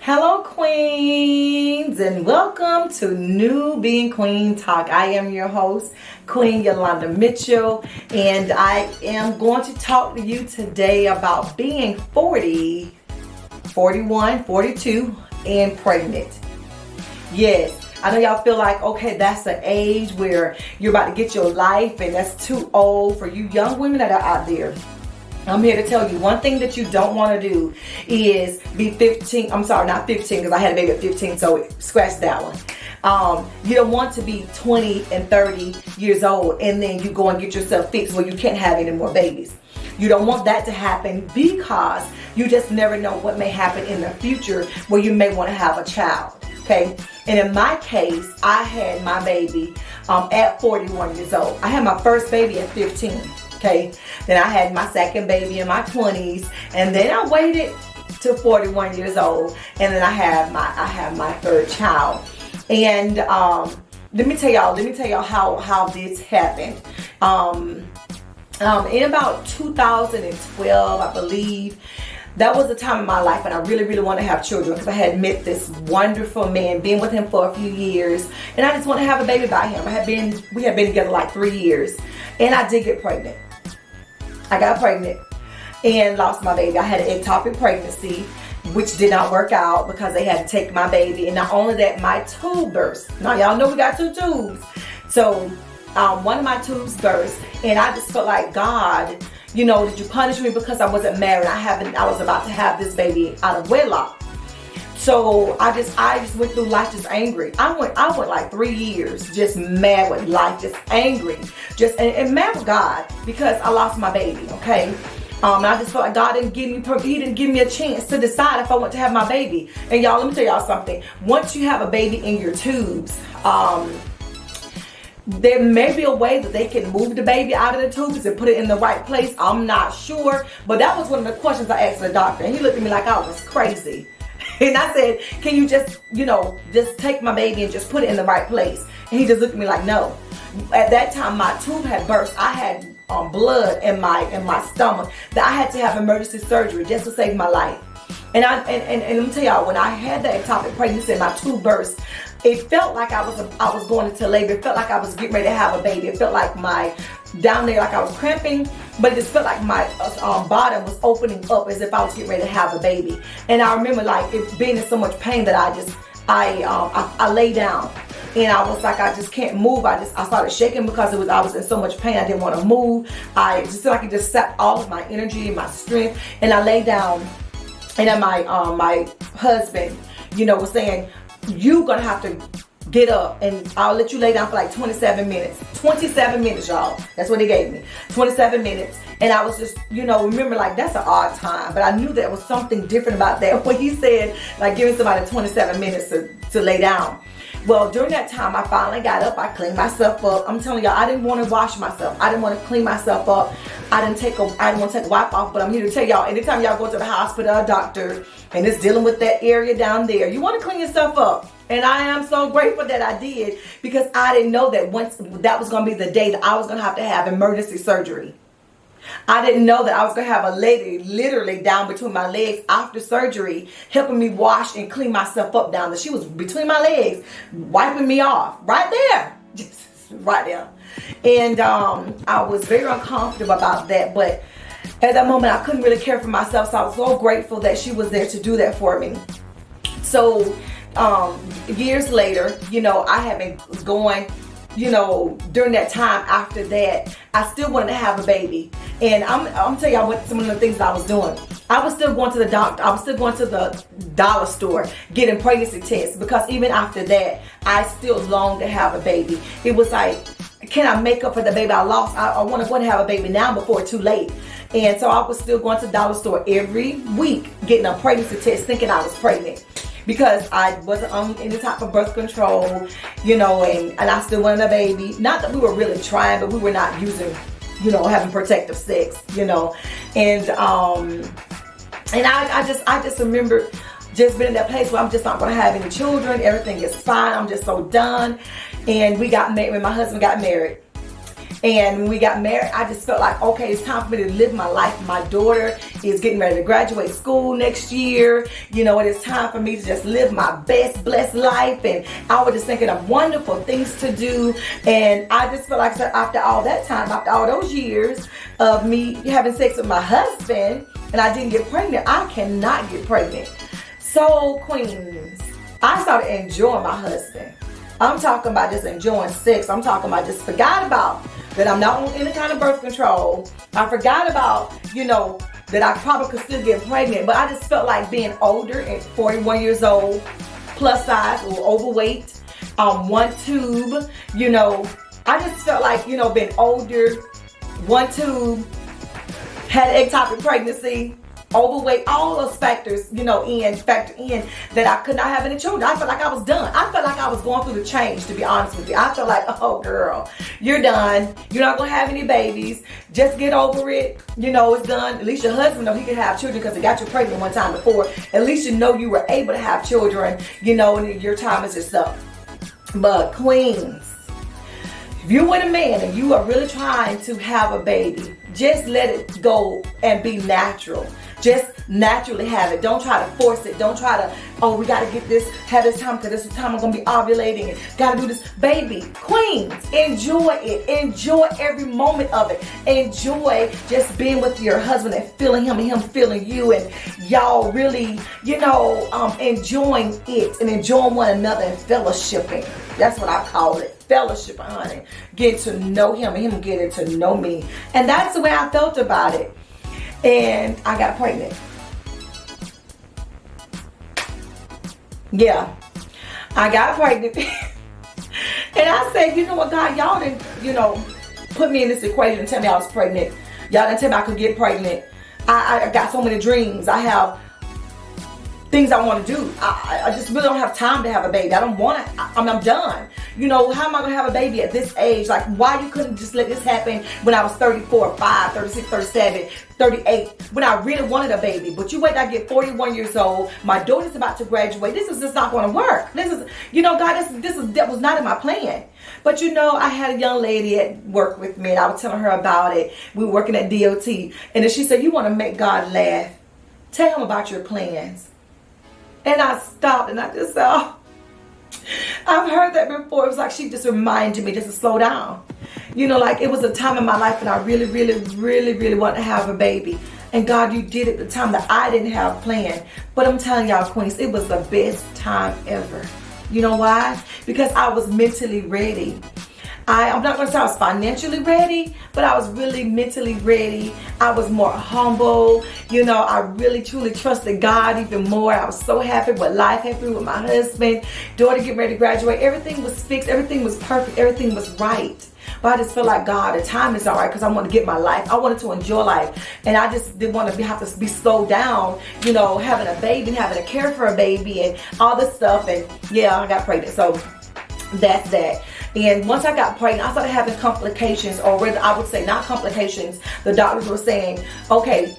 Hello queens, and welcome to New Being Queen Talk. I am your host, Queen Yolanda Mitchell, and I am going to talk to you today about being 40, 41, 42, and pregnant. Yes, I know y'all feel like, okay, that's the age where you're about to get your life and that's too old for you young women that are out there. I'm here to tell you one thing that you don't want to do is be 15. I'm sorry, not 15 because I had a baby at 15, so scratch that one. You don't want to be 20 and 30 years old and then you go and get yourself fixed where you can't have any more babies. You don't want that to happen because you just never know what may happen in the future where you may want to have a child. Okay, and in my case, I had my baby at 41 years old. I had my first baby at 15. Okay, then I had my second baby in my 20s, and then I waited to 41 years old, and then I have my third child. And let me tell y'all how this happened. In about 2012, I believe. That was the time in my life when I really wanted to have children because I had met this wonderful man, been with him for a few years, and I just want to have a baby by him. We had been together like 3 years, and I did get pregnant. I got pregnant and lost my baby. I had an ectopic pregnancy, which did not work out because they had to take my baby. And not only that, my tube burst. Now y'all know we got two tubes. So one of my tubes burst, and I just felt like, God, you know, did you punish me because I wasn't married? I was about to have this baby out of wedlock. So I just went through life just angry. I went like 3 years just mad with life, just angry, and mad with God because I lost my baby. Okay, and I just felt like God didn't give me a chance to decide if I want to have my baby. And y'all, let me tell y'all something. Once you have a baby in your tubes, there may be a way that they can move the baby out of the tubes and put it in the right place. I'm not sure, but that was one of the questions I asked the doctor, and he looked at me like I was crazy. And I said, can you just take my baby and just put it in the right place? And he just looked at me like, no. At that time, my tube had burst. I had blood in my stomach that I had to have emergency surgery just to save my life. And let me tell y'all, when I had that ectopic pregnancy and my tube burst, it felt like I was going into labor. It felt like I was getting ready to have a baby. It felt like down there, like I was cramping, but it just felt like my bottom was opening up as if I was getting ready to have a baby. And I remember like it being in so much pain that I lay down, and I was like, I just can't move. I started shaking because I was in so much pain. I didn't want to move. I just felt like it just sapped all of my energy and my strength. And I lay down, and then my husband, was saying, "You gonna have to get up and I'll let you lay down for like 27 minutes. 27 minutes, y'all. That's what he gave me. 27 minutes. And I was just, remember, like, that's an odd time. But I knew there was something different about that when he said, like, giving somebody 27 minutes to lay down. Well, during that time, I finally got up. I cleaned myself up. I'm telling y'all, I didn't want to wash myself. I didn't want to clean myself up. I didn't want to take a wipe off. But I'm here to tell y'all, anytime y'all go to the hospital or doctor and it's dealing with that area down there, you want to clean yourself up. And I am so grateful that I did, because I didn't know that once that was going to be the day that I was going to have emergency surgery. I didn't know that I was going to have a lady literally down between my legs after surgery helping me wash and clean myself up down there. She was between my legs wiping me off right there. Just right there. And I was very uncomfortable about that. But at that moment, I couldn't really care for myself. So I was so grateful that she was there to do that for me. So years later, I had been going, during that time after that, I still wanted to have a baby. And I'm telling y'all what some of the things that I was doing. I was still going to the doctor. I was still going to the dollar store getting pregnancy tests, because even after that, I still longed to have a baby. It was like, can I make up for the baby I lost? I want to go and have a baby now before it's too late. And so I was still going to the dollar store every week getting a pregnancy test, thinking I was pregnant, because I wasn't on any type of birth control, and I still wanted a baby. Not that we were really trying, but we were not using, having protective sex, and I just remember just being in that place where I'm just not going to have any children. Everything is fine. I'm just so done. And we got married. When my husband got married, And when we got married, I just felt like, okay, it's time for me to live my life. My daughter is getting ready to graduate school next year. You know, it is time for me to just live my best blessed life. And I was just thinking of wonderful things to do. And I just felt like after all that time, after all those years of me having sex with my husband, and I didn't get pregnant, I cannot get pregnant. So, queens, I started enjoying my husband. I'm talking about just enjoying sex. I'm talking about just forgot about that I'm not on any kind of birth control. I forgot about, you know, that I probably could still get pregnant. But I just felt like being older at 41 years old, plus size or overweight, one tube, you know. I just felt like, you know, being older, one tube, had ectopic pregnancy, overweight, all those factors, you know, factor in that I could not have any children. I felt like I was done. I felt like I was going through the change, to be honest with you. I felt like, oh girl, you're done. You're not going to have any babies. Just get over it. You know, it's done. At least your husband know he can have children because he got you pregnant one time before. At least you know you were able to have children, you know, and your time is just up. But queens, if you're with a man and you are really trying to have a baby, just let it go and be natural. Just naturally have it. Don't try to force it. Don't try to, oh, we got to get this, have this time because this is the time I'm going to be ovulating and got to do this. Baby, queens, enjoy it. Enjoy every moment of it. Enjoy just being with your husband and feeling him and him feeling you, and y'all really, you know, enjoying it and enjoying one another and fellowshipping. That's what I call it. Fellowship, honey. Get to know him and him getting to know me. And that's the way I felt about it. And I got pregnant. Yeah, I got pregnant. And I said, you know what, God, y'all didn't, you know, put me in this equation and tell me I was pregnant. Y'all didn't tell me I could get pregnant. I got so many dreams. I have things I want to do. I just really don't have time to have a baby. I don't want to. I'm done. You know, how am I going to have a baby at this age? Like, why you couldn't just let this happen when I was 34, 5, 36, 37, 38, when I really wanted a baby? But you wait till I get 41 years old. My daughter's about to graduate. This is just not going to work. This is, you know, God, that was not in my plan. But you know, I had a young lady at work with me, and I was telling her about it. We were working at DOT. And then she said, you want to make God laugh? Tell him about your plans. And I stopped and I just said, oh, I've heard that before. It was like she just reminded me just to slow down. You know, like it was a time in my life when I really, really, really, really wanted to have a baby. And God, you did it the time that I didn't have planned. But I'm telling y'all, queens, it was the best time ever. You know why? Because I was mentally ready. I'm not going to say I was financially ready, but I was really mentally ready. I was more humble. You know, I really truly trusted God even more. I was so happy with life, happy with my husband, daughter getting ready to graduate. Everything was fixed. Everything was perfect. Everything was right. But I just feel like, God, the time is all right because I want to get my life. I wanted to enjoy life. And I just didn't want to have to be slowed down, you know, having a baby and having to care for a baby and all this stuff. And yeah, I got pregnant. So that's that. And once I got pregnant, I started having complications, or rather, I would say not complications. The doctors were saying, okay,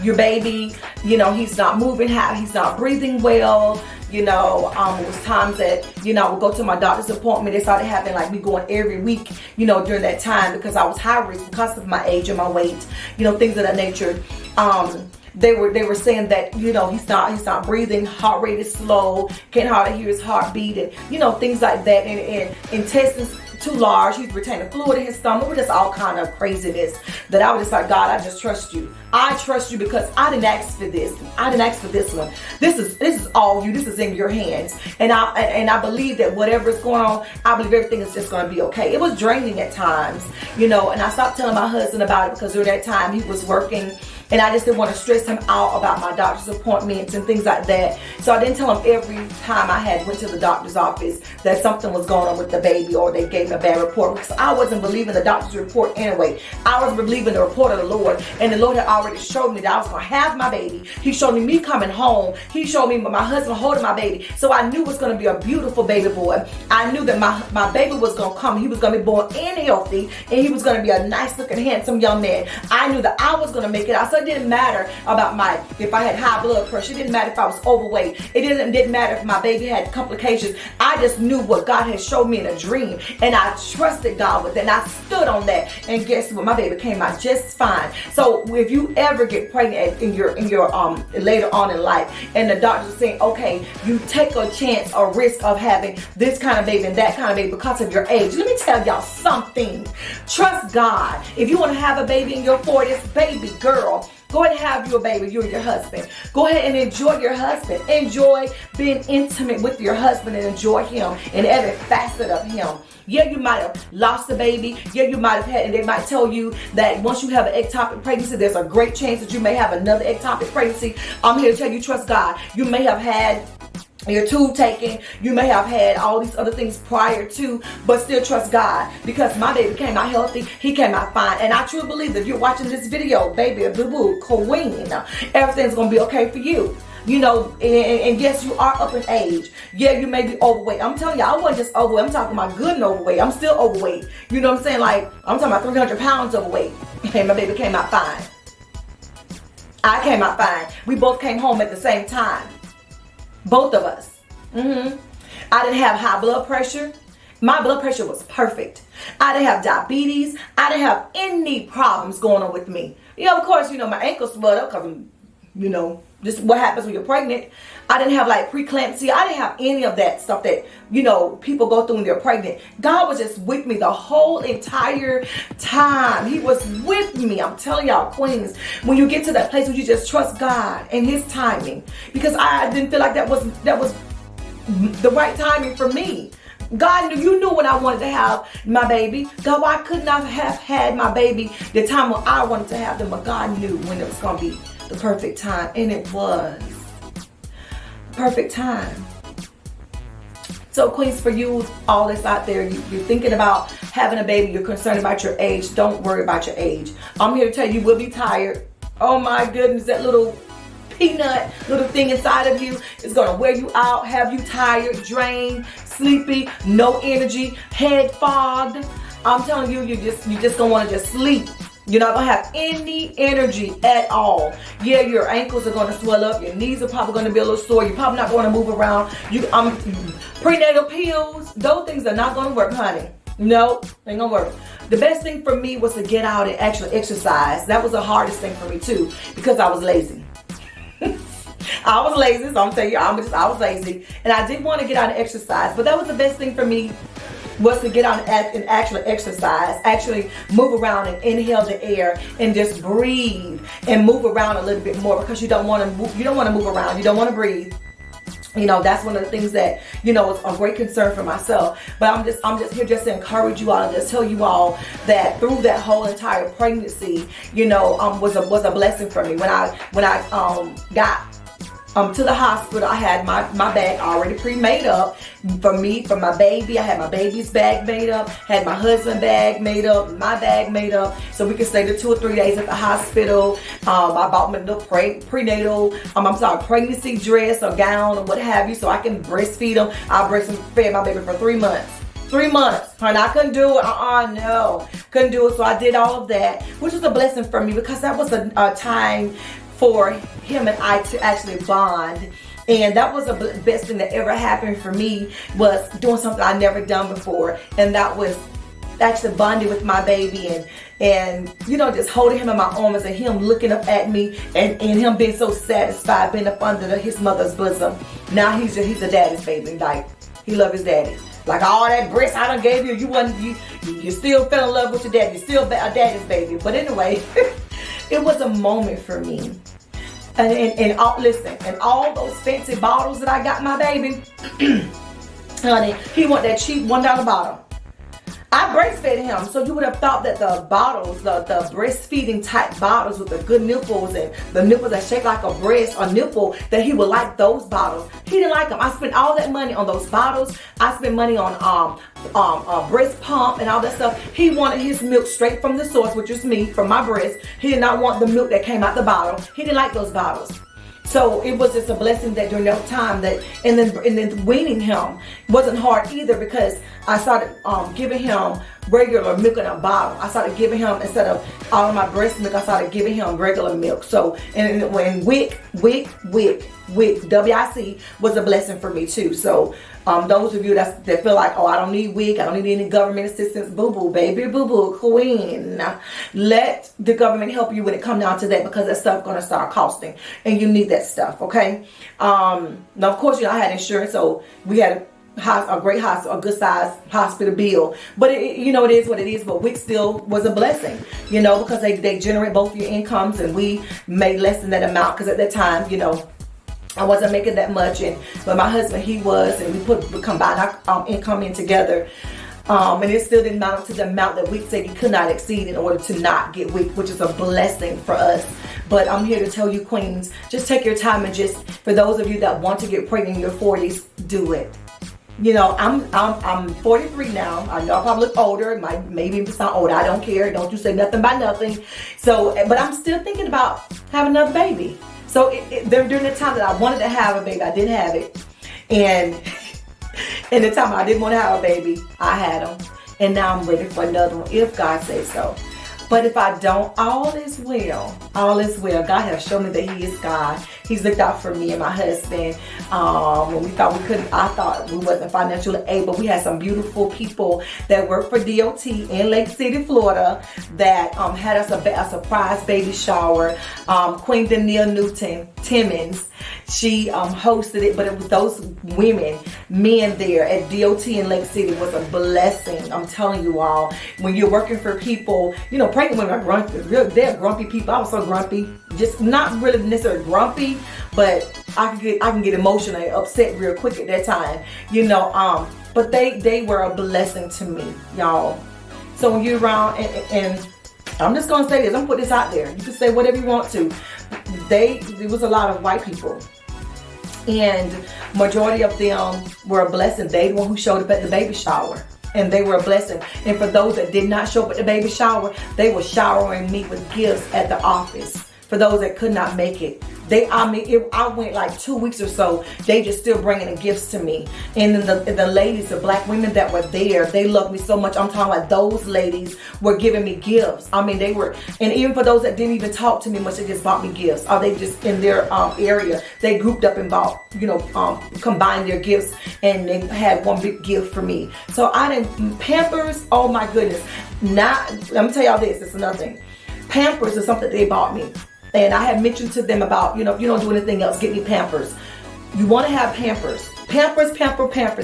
your baby, you know, he's not moving, he's not breathing well. You know, it was times that, you know, I would go to my doctor's appointment. They started having like me going every week, you know, during that time because I was high risk because of my age and my weight, you know, things of that nature. They were saying that, you know, he's not breathing, heart rate is slow, can't hardly hear his heartbeat, and you know, things like that, and intestines too large, he's retaining fluid in his stomach. We're just all kind of craziness that I was just like, God, I just trust you. I trust you because I didn't ask for this. I didn't ask for this one. This is all you. This is in your hands. And I believe that whatever is going on, I believe everything is just going to be okay. It was draining at times, you know, and I stopped telling my husband about it because during that time he was working. And I just didn't want to stress him out about my doctor's appointments and things like that. So I didn't tell him every time I went to the doctor's office that something was going on with the baby or they gave me a bad report, because I wasn't believing the doctor's report anyway. I was believing the report of the Lord. And the Lord had already showed me that I was going to have my baby. He showed me coming home. He showed me my husband holding my baby. So I knew it was going to be a beautiful baby boy. I knew that my baby was going to come. He was going to be born and healthy. And he was going to be a nice looking, handsome young man. I knew that I was going to make it. I So it didn't matter about if I had high blood pressure. It didn't matter if I was overweight. It didn't matter if my baby had complications. I just knew what God had showed me in a dream, and I trusted God with it, and I stood on that. And guess what? My baby came out just fine. So if you ever get pregnant in your later on in life, and the doctor's saying, okay, you take a chance or risk of having this kind of baby and that kind of baby because of your age. Let me tell y'all something. Trust God. If you want to have a baby in your 40s, baby girl, go ahead and have your baby, you and your husband. Go ahead and enjoy your husband. Enjoy being intimate with your husband and enjoy him in every facet of him. Yeah, you might have lost a baby. Yeah, you might have had, and they might tell you that once you have an ectopic pregnancy, there's a great chance that you may have another ectopic pregnancy. I'm here to tell you, trust God. You may have had your tube taken, you may have had all these other things prior to, but still trust God, because my baby came out healthy, he came out fine. And I truly believe that if you're watching this video, baby, boo-boo, queen, everything's gonna be okay for you. You know, and yes, you are up in age. Yeah, you may be overweight. I'm telling you, I wasn't just overweight. I'm talking about good and overweight. I'm still overweight. You know what I'm saying? Like, I'm talking about 300 pounds overweight. And my baby came out fine. I came out fine. We both came home at the same time. Both of us. I didn't have high blood pressure. My blood pressure was perfect. I didn't have diabetes. I didn't have any problems going on with me. You know, of course, you know, my ankles swelled up because, you know, just what happens when you're pregnant. I didn't have like preeclampsia. I didn't have any of that stuff that, you know, people go through when they're pregnant. God was just with me the whole entire time. He was with me. I'm telling y'all, queens, when you get to that place where you just trust God and his timing, because I didn't feel like that was the right timing for me. God knew, you knew when I wanted to have my baby. God, why couldn't I have had my baby the time when I wanted to have them? But God knew when it was going to be the perfect time, and it was perfect time. So queens, for you all that's out there, you're thinking about having a baby, you're concerned about your age, don't worry about your age. I'm here to tell you, you will be tired. Oh my goodness, that little peanut little thing inside of you is going to wear you out, have you tired, drained, sleepy, no energy, head fogged. I'm telling you, you just going to want to just sleep. You're not going to have any energy at all. Yeah, your ankles are going to swell up. Your knees are probably going to be a little sore. You're probably not going to move around. Prenatal pills, those things are not going to work, honey. No, ain't gonna work. The best thing for me was to get out and actually exercise. That was the hardest thing for me too, because I was lazy. I was lazy, so I'm telling you, I was lazy. And I did want to get out and exercise, but that was the best thing for me, was to get out and actually exercise, actually move around and inhale the air and just breathe and move around a little bit more, because you don't want to move around, you don't want to breathe. You know, that's one of the things that, you know, is a great concern for myself. But I'm just here just to encourage you all and just tell you all that through that whole entire pregnancy, you know, was a blessing for me. When I got to the hospital, I had my bag already pre-made up for me, for my baby. I had my baby's bag made up, had my husband's bag made up, my bag made up, so we could stay the 2 or 3 days at the hospital. I bought my little prenatal, pregnancy dress or gown or what have you, so I can breastfeed them. I breastfed my baby for 3 months. 3 months, honey, I couldn't do it. No, couldn't do it. So I did all of that, which was a blessing for me, because that was a time for him and I to actually bond. And that was the best thing that ever happened for me, was doing something I'd never done before. And that was actually bonding with my baby and you know, just holding him in my arms and him looking up at me and him being so satisfied being up under his mother's bosom. Now he's a daddy's baby. Like, he loves his daddy. Like, all that breast I done gave you, you still fell in love with your daddy. You're still a daddy's baby. But anyway, it was a moment for me. And listen, and all those fancy bottles that I got my baby, honey, he want that cheap $1 bottle. I breastfed him, so you would have thought that the bottles, the breastfeeding type bottles with the good nipples and the nipples that shake like a breast or nipple, that he would like those bottles. He didn't like them. I spent all that money on those bottles. I spent money on breast pump and all that stuff. He wanted his milk straight from the source, which is me, from my breast. He did not want the milk that came out the bottle. He didn't like those bottles. So it was just a blessing that during that time and then weaning him wasn't hard either, because I started giving him regular milk in a bottle. I started giving him, instead of all of my breast milk, I started giving him regular milk. So, and when WIC, WIC was a blessing for me too. So, those of you that feel like, oh, I don't need WIC, I don't need any government assistance, boo-boo, baby, boo-boo, queen. Let the government help you when it comes down to that, because that stuff going to start costing, and you need that stuff, okay? Now, of course, I had insurance, so we had a great hospital, a good size hospital bill, but it is what it is. But WIC still was a blessing, because they generate both your incomes, and we made less than that amount, because at that time, I wasn't making that much, but my husband, he was, and we combined our income in together, and it still didn't amount to the amount that WIC said you could not exceed in order to not get WIC, which is a blessing for us. But I'm here to tell you, queens, just take your time, and just, for those of you that want to get pregnant in your 40s, do it. I'm 43 now. I know I probably look older. Maybe even sound older. I don't care. Don't you say nothing by nothing. So, but I'm still thinking about having another baby. So during the time that I wanted to have a baby, I didn't have it. And in the time I didn't want to have a baby, I had them. And now I'm ready for another one, if God says so. But if I don't, all is well. All is well. God has shown me that He is God. He's looked out for me and my husband. When we thought we couldn't, I thought we wasn't financially able. We had some beautiful people that work for DOT in Lake City, Florida, that had us a surprise baby shower. Queen Danielle Timmons, she hosted it, but it was those men there at DOT in Lake City was a blessing. I'm telling you all, when you're working for people, pregnant women are grumpy. They're grumpy people. I was so grumpy, just not really necessarily grumpy, but I can get emotionally upset real quick at that time, but they were a blessing to me, y'all. So when you're around, and I'm just gonna say this, I'm putting this out there. You can say whatever you want to. There was a lot of white people, and majority of them were a blessing. They the one who showed up at the baby shower, and they were a blessing. And for those that did not show up at the baby shower, they were showering me with gifts at the office. For those that could not make it, I went like 2 weeks or so. They just still bringing the gifts to me. And then the ladies, the black women that were there, they loved me so much. I'm talking about those ladies were giving me gifts. I mean, they were, and even for those that didn't even talk to me much, they just bought me gifts. Or they just in their area, they grouped up and bought, combined their gifts, and they had one big gift for me. So Pampers, oh my goodness. Let me tell y'all this, it's another thing. Pampers is something they bought me. And I had mentioned to them about, if you don't do anything else, get me Pampers. You want to have Pampers. Pampers.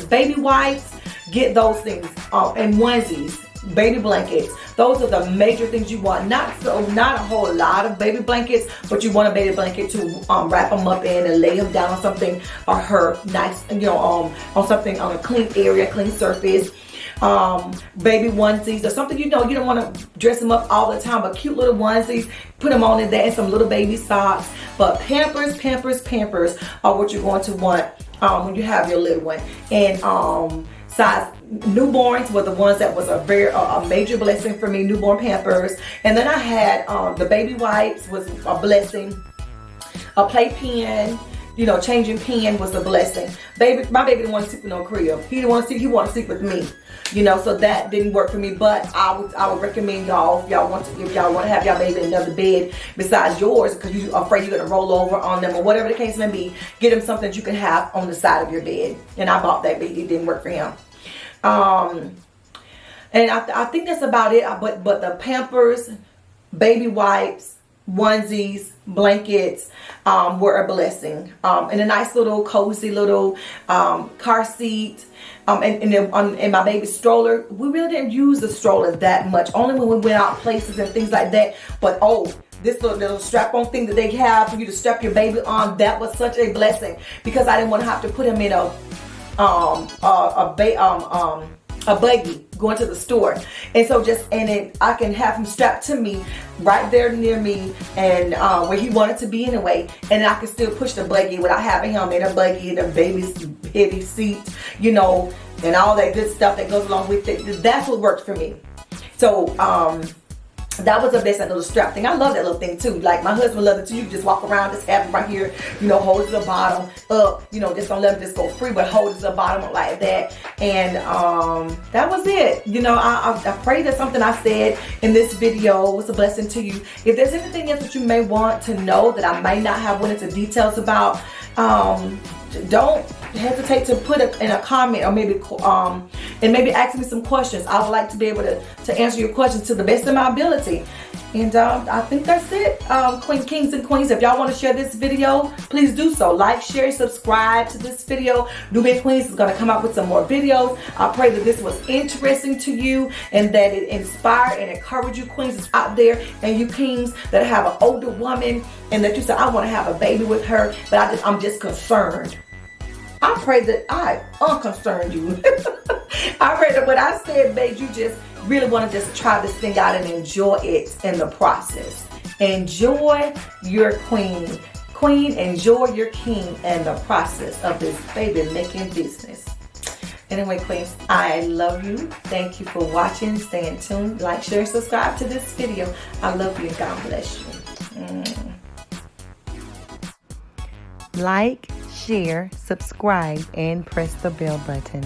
Baby wipes, get those things. And onesies, baby blankets. Those are the major things you want. Not a whole lot of baby blankets, but you want a baby blanket to wrap them up in and lay them down on something, or her nice, on something, on a clean area, clean surface. Baby onesies or something, you don't want to dress them up all the time, but cute little onesies, put them on in there, and some little baby socks. But Pampers are what you're going to want when you have your little one. And size newborns were the ones that was a major blessing for me, newborn Pampers. And then I had the baby wipes was a blessing, a playpen. Changing pen was a blessing. My baby didn't want to sleep in no crib. He wanted to sleep with me. So that didn't work for me. But I would recommend y'all, if y'all want to have y'all baby in another bed besides yours, because you're afraid you're gonna roll over on them or whatever the case may be, get him something that you can have on the side of your bed. And I bought that, but it didn't work for him. And I think that's about it. But the Pampers, baby wipes, onesies, blankets were a blessing, and a nice little cozy little car seat, and my baby's stroller. We really didn't use the stroller that much, only when we went out places and things like that. But this little strap-on thing that they have for you to strap your baby on, that was such a blessing, because I didn't want to have to put him in a buggy going to the store. And so then I can have him strapped to me right there near me, and where he wanted to be anyway, and I can still push the buggy without having him in a buggy, and the baby's heavy seat, and all that good stuff that goes along with it. That's what worked for me. So that was the best, that little strap thing. I love that little thing too. Like my husband loved it too. You can just walk around, just have it right here, you know, hold it to the bottom up, you know, just don't let it just go free, but hold it to the bottom like that. And that was it. You know, I pray that something I said in this video was a blessing to you. If there's anything else that you may want to know that I may not have went into details about, don't hesitate to put it in a comment, or maybe and maybe ask me some questions. I would like to be able to answer your questions to the best of my ability. And I think that's it, kings and queens. If y'all want to share this video, please do so. Like, share, subscribe to this video. New Big Queens is going to come out with some more videos. I pray that this was interesting to you and that it inspired and encouraged you queens out there, and you kings that have an older woman and that you say, I want to have a baby with her, but I'm just concerned. I pray that I unconcerned you. I pray that what I said made you just really want to just try this thing out and enjoy it in the process. Enjoy your queen. Queen, enjoy your king in the process of this baby making business. Anyway, queens, I love you. Thank you for watching. Stay tuned. Like, share, subscribe to this video. I love you and God bless you. Like, share, subscribe, and press the bell button.